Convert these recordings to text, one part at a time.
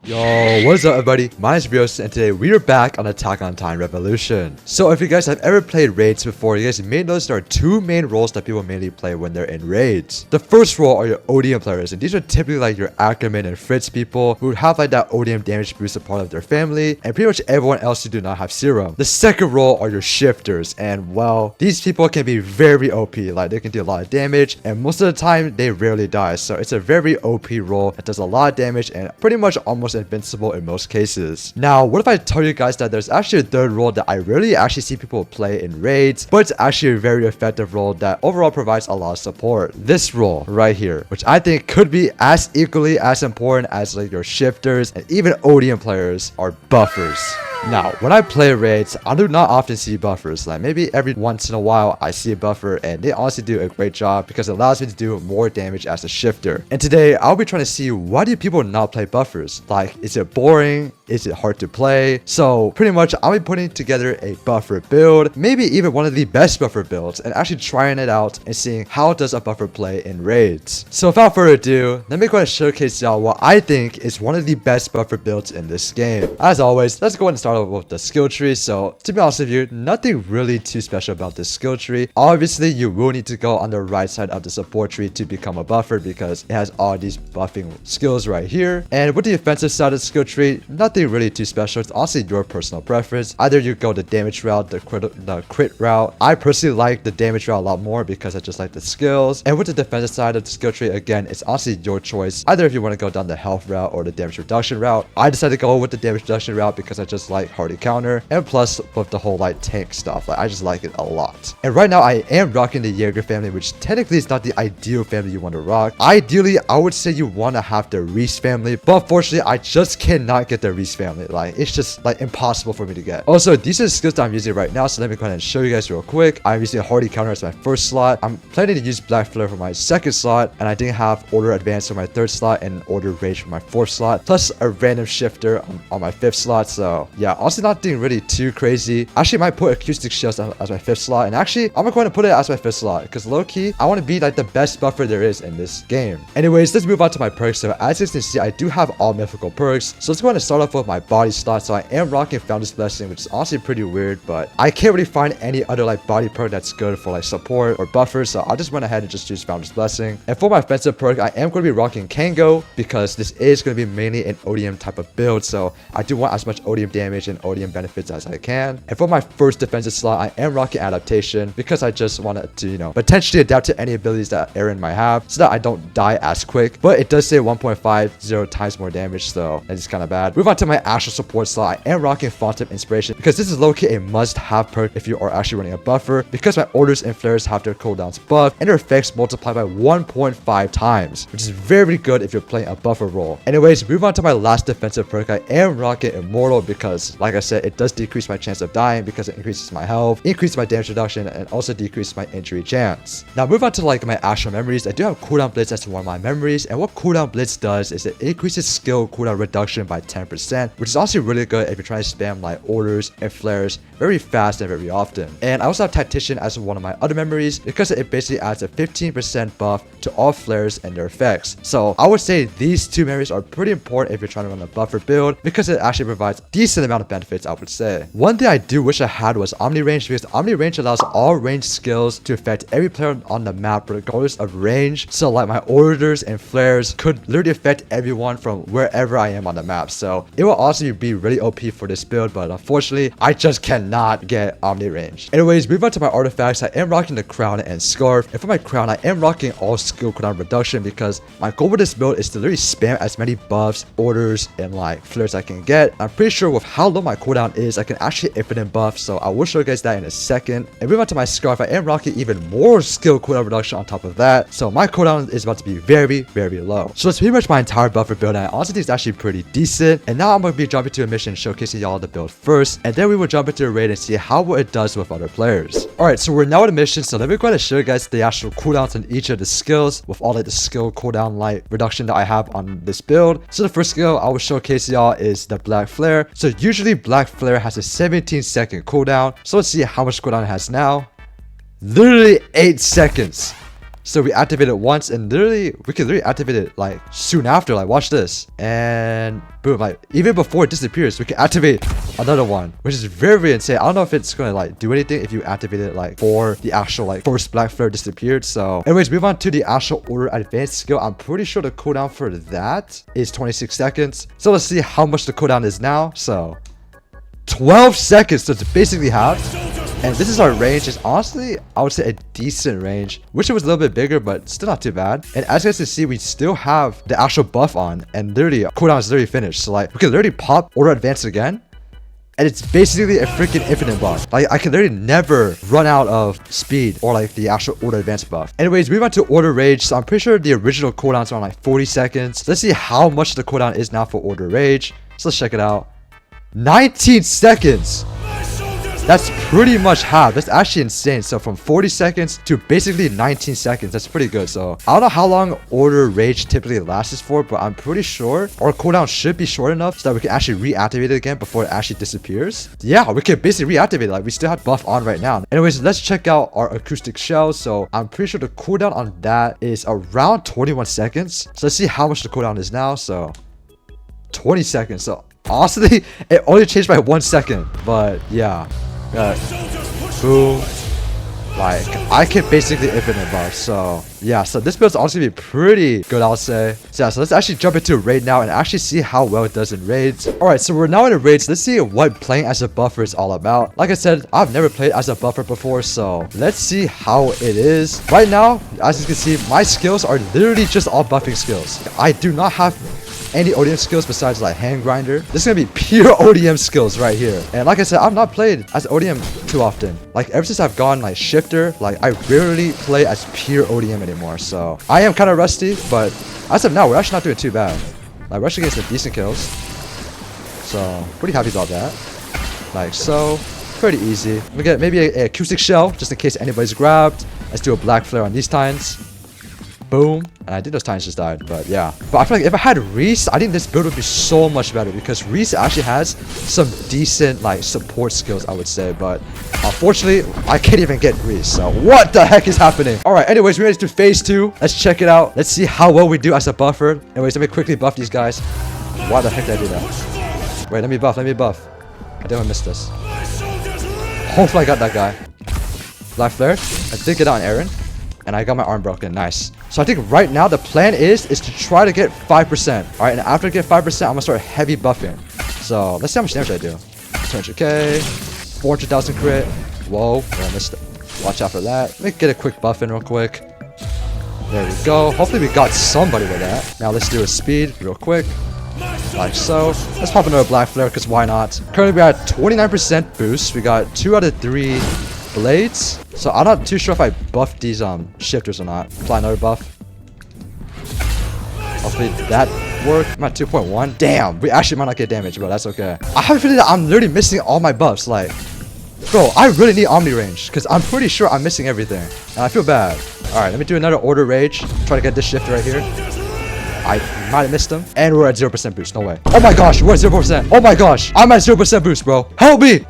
Yo, what is up everybody? My name is Rios and today we are back on Attack on Titan Revolution. So if you guys have ever played raids before, you guys may notice there are two main roles that people mainly play when they're in raids. The first role are your ODM players, and these are typically like your Ackerman and Fritz people who have like that ODM damage boost a part of their family, and pretty much everyone else who do not have serum. The second role are your shifters, and well, these people can be very OP, like they can do a lot of damage, and most of the time they rarely die, so it's a very OP role that does a lot of damage and pretty much almost invincible in most cases. Now, what if I tell you guys that there's actually a third role that I rarely actually see people play in raids, but it's actually a very effective role that overall provides a lot of support. This role right here, which I think could be as equally as important as like your shifters and even ODM players, are buffers. Now, when I play raids, I do not often see buffers. Like maybe every once in a while I see a buffer, and they honestly do a great job because it allows me to do more damage as a shifter. And today I'll be trying to see, why do people not play buffers? Like, is it boring? Is it hard to play? So pretty much I'll be putting together a buffer build, maybe even one of the best buffer builds, and actually trying it out and seeing how does a buffer play in raids. So without further ado, let me go and showcase y'all what I think is one of the best buffer builds in this game. As always, let's go ahead and start off with the skill tree. So to be honest with you, nothing really too special about this skill tree. Obviously you will need to go on the right side of the support tree to become a buffer because it has all these buffing skills right here. And with the offensive side of the skill tree, nothing really too special. It's honestly your personal preference. Either you go the damage route, the crit route. I personally like the damage route a lot more because I just like the skills. And with the defensive side of the skill tree, again, it's honestly your choice. Either if you want to go down the health route or the damage reduction route. I decided to go with the damage reduction route because I just like hardy counter, and plus with the whole like tank stuff, like I just like it a lot. And right now I am rocking the Jaeger family, which technically is not the ideal family you want to rock. Ideally I would say you want to have the Reese family, but unfortunately I just cannot get the Reese family. Like it's just like impossible for me to get. Also, these are the skills that I'm using right now, so let me go ahead and show you guys real quick. I'm using hardy counter as my first slot. I'm planning to use black flare for my second slot, and I didn't have order advance for my third slot and order rage for my fourth slot, plus a random shifter on my fifth slot. So yeah, honestly nothing really too crazy. Actually might put acoustic shells as my fifth slot, and actually I'm going to put it as my fifth slot because low-key I want to be like the best buffer there is in this game. Anyways, let's move on to my perks. So as you can see, I do have all mythical perks, so let's go ahead and start off with my body slot. So I am rocking Founder's Blessing, which is honestly pretty weird, but I can't really find any other like body perk that's good for like support or buffers, so I just went ahead and just choose Founder's Blessing. And for my offensive perk, I am going to be rocking Kango because this is going to be mainly an ODM type of build, so I do want as much ODM damage and ODM benefits as I can. And for my first defensive slot, I am rocking Adaptation because I just wanted to, you know, potentially adapt to any abilities that Aaron might have so that I don't die as quick. But it does say 1.50 times more damage, so that's kind of bad. Move on to my actual support slot. I am rocking Phantom Inspiration because this is low-key a must-have perk if you are actually running a buffer, because my orders and flares have their cooldowns buffed and their effects multiply by 1.5 times, which is very good if you're playing a buffer role. Anyways, move on to my last defensive perk. I am rocking Immortal because, like I said, it does decrease my chance of dying because it increases my health, increases my damage reduction, and also decreases my injury chance. Now move on to like my actual memories. I do have cooldown blitz as one of my memories, and what cooldown blitz does is it increases skill cooldown reduction by 10%, which is also really good if you're trying to spam like orders and flares very fast and very often. And I also have Tactician as one of my other memories because it basically adds a 15% buff to all flares and their effects. So I would say these two memories are pretty important if you're trying to run a buffer build because it actually provides a decent amount of benefits, I would say. One thing I do wish I had was Omni Range, because Omni Range allows all range skills to affect every player on the map regardless of range. So like my orders and flares could literally affect everyone from wherever I am on the map. So it will also be really OP for this build, but unfortunately I just cannot get Omni Range. Anyways, move on to my artifacts. I am rocking the crown and scarf, and for my crown I am rocking all skill cooldown reduction because my goal with this build is to literally spam as many buffs, orders, and like flares I can get. I'm pretty sure with how low my cooldown is, I can actually infinite buff, so I will show you guys that in a second. And move on to my scarf. I am rocking even more skill cooldown reduction on top of that, so my cooldown is about to be very low. So that's pretty much my entire buffer build, and I honestly think it's actually pretty decent. And now I'm going to be jumping to a mission showcasing y'all the build first, and then we will jump into a raid and see how well it does with other players. Alright, so we're now at a mission, so let me go ahead and show you guys the actual cooldowns on each of the skills with all like the skill cooldown like reduction that I have on this build. So the first skill I will showcase y'all is the Black Flare. So usually Black Flare has a 17-second cooldown, so let's see how much cooldown it has now. Literally 8 seconds. So we activate it once, and literally, we can literally activate it like soon after. Like, watch this. And boom, like even before it disappears, we can activate another one, which is very, very insane. I don't know if it's gonna like do anything if you activate it like before the actual like first black flare disappeared. So anyways, move on to the actual order advanced skill. I'm pretty sure the cooldown for that is 26 seconds. So let's see how much the cooldown is now. So 12 seconds, so it's basically half. And this is our range. Is honestly, I would say a decent range. Wish it was a little bit bigger, but still not too bad. And as you guys can see, we still have the actual buff on, and literally cooldown is literally finished. So like we can literally pop order advance again, and it's basically a freaking infinite buff. Like I can literally never run out of speed or like the actual order advance buff. Anyways, we went to order rage. So I'm pretty sure the original cooldowns are on like 40 seconds. Let's see how much the cooldown is now for order rage. So let's check it out. 19 seconds. That's pretty much half. That's actually insane. So from 40 seconds to basically 19 seconds. That's pretty good. So I don't know how long order rage typically lasts for, but I'm pretty sure our cooldown should be short enough so that we can actually reactivate it again before it actually disappears. Yeah, we can basically reactivate it. Like we still have buff on right now. Anyways, let's check out our acoustic shell. So I'm pretty sure the cooldown on that is around 21 seconds. So let's see how much the cooldown is now. So 20 seconds. So honestly, it only changed by 1 second. But yeah. Boom. Like I can basically infinite buff. So yeah, so this build's honestly be pretty good, I'll say. So yeah, so let's actually jump into raid now and actually see how well it does in raids. Alright, so we're now in a raid. So let's see what playing as a buffer is all about. Like I said, I've never played as a buffer before, so let's see how it is. Right now, as you can see, my skills are literally just all buffing skills. I do not have any ODM skills besides like hand grinder. This is gonna be pure ODM skills right here. And like I said, I've not played as ODM too often. Like ever since I've gone like shifter, like I rarely play as pure ODM anymore. So I am kind of rusty, but as of now, we're actually not doing too bad. Like we're actually getting some decent kills. So pretty happy about that. Like so, pretty easy. We get maybe a acoustic shell just in case anybody's grabbed. Let's do a black flare on these tines. Boom. And I think those tines just died, but yeah. But I feel like if I had Reese, I think this build would be so much better because Reese actually has some decent like support skills, I would say. But unfortunately, I can't even get Reese. So what the heck is happening? Alright, anyways, we're ready to phase 2. Let's check it out. Let's see how well we do as a buffer. Anyways, let me quickly buff these guys. Why the heck did I do that? Wait, let me buff. I think I missed this. Hopefully I got that guy. Black flare. I did get out on Aaron. And I got my arm broken. Nice. So I think right now the plan is to try to get 5%. Alright, and after I get 5%, I'm gonna start heavy buffing. So let's see how much damage I do. 200k, 400,000 crit. Whoa, I missed it. Watch out for that. Let me get a quick buff in real quick. There we go. Hopefully we got somebody with that. Now let's do a speed real quick. Like so. Let's pop another black flare because why not? Currently we got 29% boost. We got 2 out of 3 blades. So I'm not too sure if I buffed these shifters or not. Apply another buff. Hopefully that worked. I'm at 2.1. Damn, we actually might not get damage, but that's okay. I have a feeling that I'm literally missing all my buffs. Like, bro, I really need Omni range because I'm pretty sure I'm missing everything. And I feel bad. Alright, let me do another order rage. Try to get this shifter right here. I might have missed him. And we're at 0% boost. No way. Oh my gosh, we're at 0%. Oh my gosh. I'm at 0% boost, bro. Help me.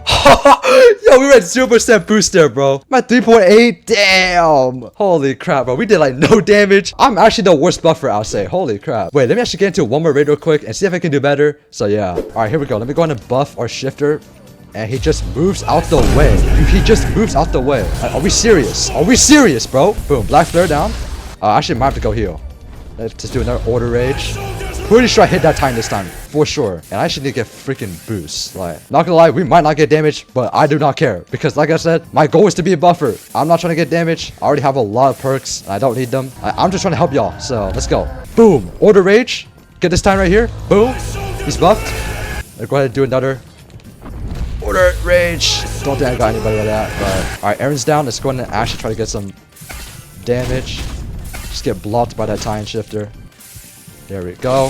Yo, we were at 0% boost there, bro. I'm at 3.8. Damn. Holy crap, bro. We did like no damage. I'm actually the worst buffer, I'll say. Holy crap. Wait, let me actually get into one more raid real quick and see if I can do better. So yeah. Alright, here we go. Let me go ahead and buff our shifter. And he just moves out the way. He just moves out the way. Like, are we serious? Are we serious, bro? Boom. Black flare down. Actually, might have to go heal. Let's just do another order rage. Pretty sure I hit that time this time. For sure. And I actually need to get freaking boost. Like, not gonna lie, we might not get damage, but I do not care. Because like I said, my goal is to be a buffer. I'm not trying to get damage. I already have a lot of perks, and I don't need them. I'm just trying to help y'all. So, let's go. Boom. Order rage. Get this time right here. Boom. He's buffed. Let's go ahead and do another order rage. Don't think I got anybody with that, but alright, Aaron's down. Let's go ahead and actually try to get some damage. Just get blocked by that time shifter. There we go.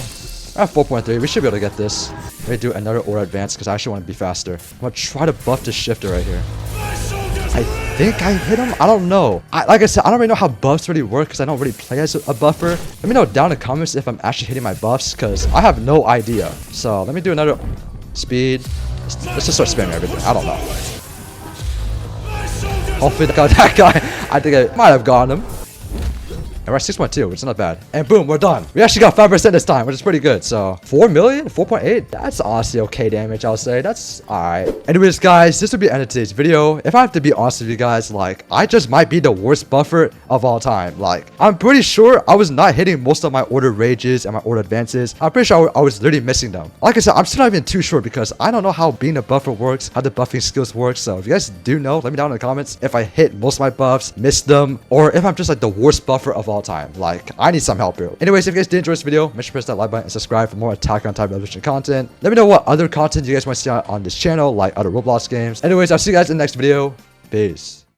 At 4.3, we should be able to get this. Let me do another aura advance because I actually want to be faster. I'm gonna try to buff this shifter right here. I think I hit him. I don't know. Like I said, I don't really know how buffs really work because I don't really play as a buffer. Let me know down in the comments if I'm actually hitting my buffs because I have no idea. So let me do another speed. Let's just start spamming everything. I don't know. Hopefully I got that guy. I think I might have gotten him. And we're at 6.2, which is not bad. And boom, we're done. We actually got 5% this time, which is pretty good. So 4 million, 4.8. That's honestly okay damage, I'll say. That's alright. Anyways, guys, this will be the end of today's video. If I have to be honest with you guys, like, I just might be the worst buffer of all time. Like, I'm pretty sure I was not hitting most of my order rages and my order advances. I'm pretty sure I was literally missing them. Like I said, I'm still not even too sure because I don't know how being a buffer works, how the buffing skills work. So if you guys do know, let me down in the comments if I hit most of my buffs, missed them, or if I'm just like the worst buffer of all time. Like, I need some help, bro. Anyways, if you guys did enjoy this video, make sure to press that like button and subscribe for more Attack on Titan Revolution content. Let me know what other content you guys want to see on this channel, like other Roblox games. Anyways, I'll see you guys in the next video. Peace.